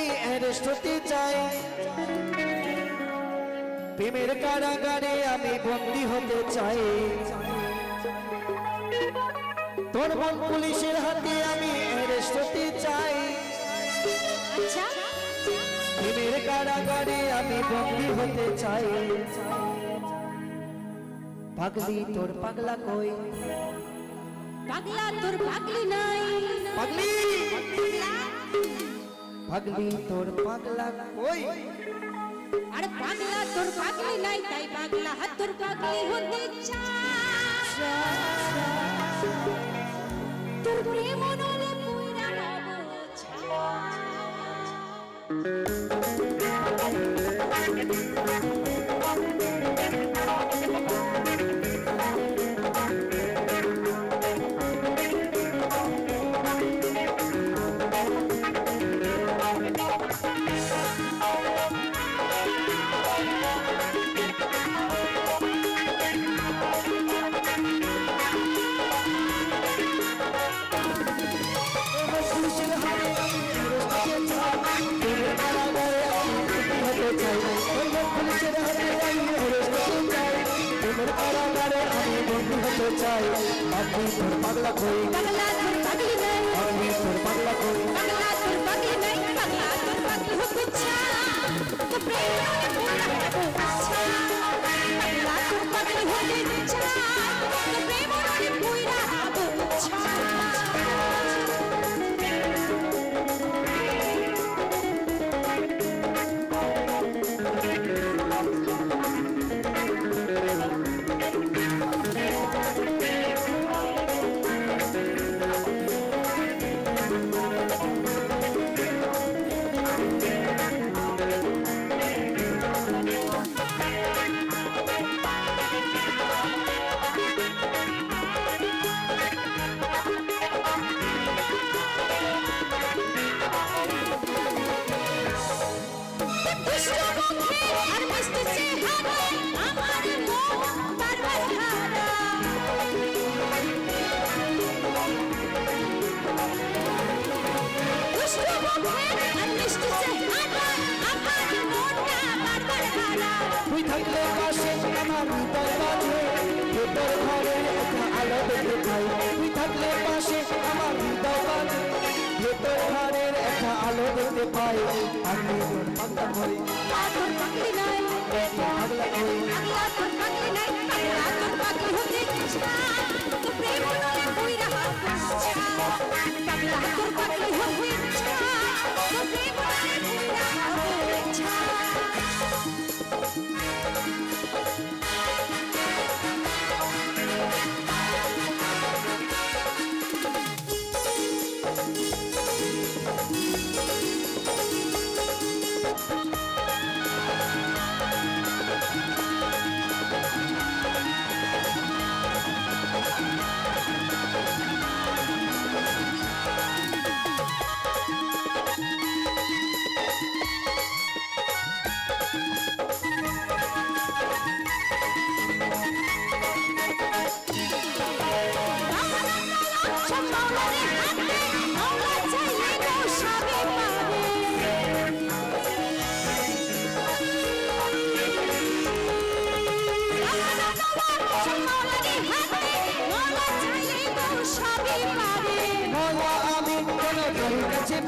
আমি অ্যারেস্ট হতে চাই, প্রেমের কারাগারে আমি বন্দী হতে চাই। তোর মন পুলিশের হাতে আমি অ্যারেস্ট হতে চাই, প্রেমের কারাগারে আমি বন্দী হতে চাই। পাগলি তোর পাগলা কই, পাগলা তোর পাগলি নাই, পাগলি পাগলি তোর পাগলা কই, আর পাগলা তোর পাগলি নাই, তাই পাগলা হাত তোর পাগলি হতে চায়। তোর প্রেম নলে পুইরা নব চাই। পাগলি তোর পাগলা কই, পাগলা তোর পাগলি নাই, পাগলি তোর পাগলা কই, পাগলা তোর পাগলি নাই, পাগলা তোর পাগলি হতে চায়। তোর প্রেম নলে পুইরা নব পাগলা তোর পাগলি হতে চায়। তোর প্রেম নলে পুইরা নব তুই থাকলে পাশে আমার হৃদয় বাজে, ভেতর ঘরে একটা আলো দেখতে পাই। তুই থাকলে পাশে আমার হৃদয় বাজে, ভেতর ঘরের একটা আলো দেখতে পাই। আমি তোর পাগলা কই, তোর পাগলি নাই, পাগলা কই, পাগলা তোর পাগলি নাই, পাগলা তোর পাগলি হতে চায়। তোর প্রেম নলে পুইরা নব পাগলা তোর পাগলি হতে চায়। তোর প্রেম নলে পুইরা নব চায়।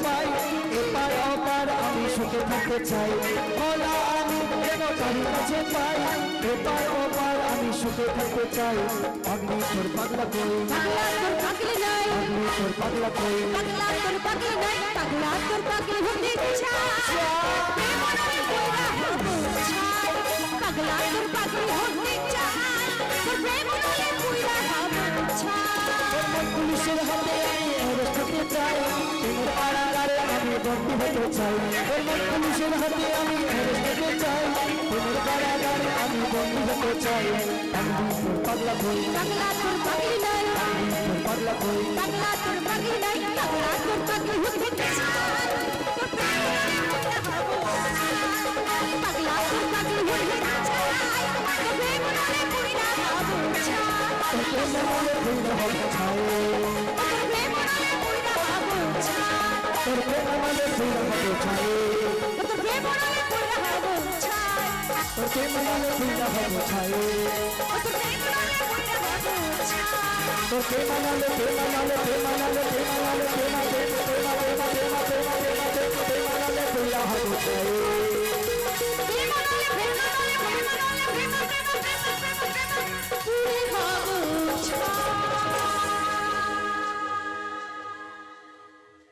পাই এপার ওপার আমি সুখে থাকতে চাই। বলা আমি কেন কার কাছে পাই, এপার ওপার আমি সুখে থাকতে চাই। পাগলি তোর পাগলা কই, পাগলা তোর পাগলি নাই, পাগলি তোর পাগলা কই, পাগলা তোর পাগলি নাই, পাগলা তোর পাগলি হতে চায়। প্রেম নলে পুইরা নব পাগলা তোর পাগলি হতে চায়। তোর প্রেম নলে পুইরা নব পুলিশের হাতে আমি অ্যারেস্ট হতে চাই, প্রেমের কারাগারে আমি বন্দী হতে চাই। পুলিশের হাতে আমি অ্যারেস্ট হতে চাই, প্রেমের কারাগারে আমি বন্দী হতে চাই। পাগলি তোর পাগলা কই, পাগলা তোর পাগলি নাই, পাগলি তোর পাগলা কই, পাগলা তোর পাগলি নাই, পাগলা তোর পাগলি হতে চায়। তোর প্রেম নলে পুইরা নব পাগলা তোর পাগলি হতে চায়। তোর প্রেম নলে পুইরা নব তোর প্রেমে মনে পুইরা হতে চাই, তোর প্রেম নলে পুইরা নব তোর প্রেমে মনে পুইরা হতে চাই। তোকে মানালে পুইরা হব ছাই তোর প্রেম নালে পুইরা হব ছাই তোকে মানালে কে মানালে কে মানালে কে মানালে কে মানালে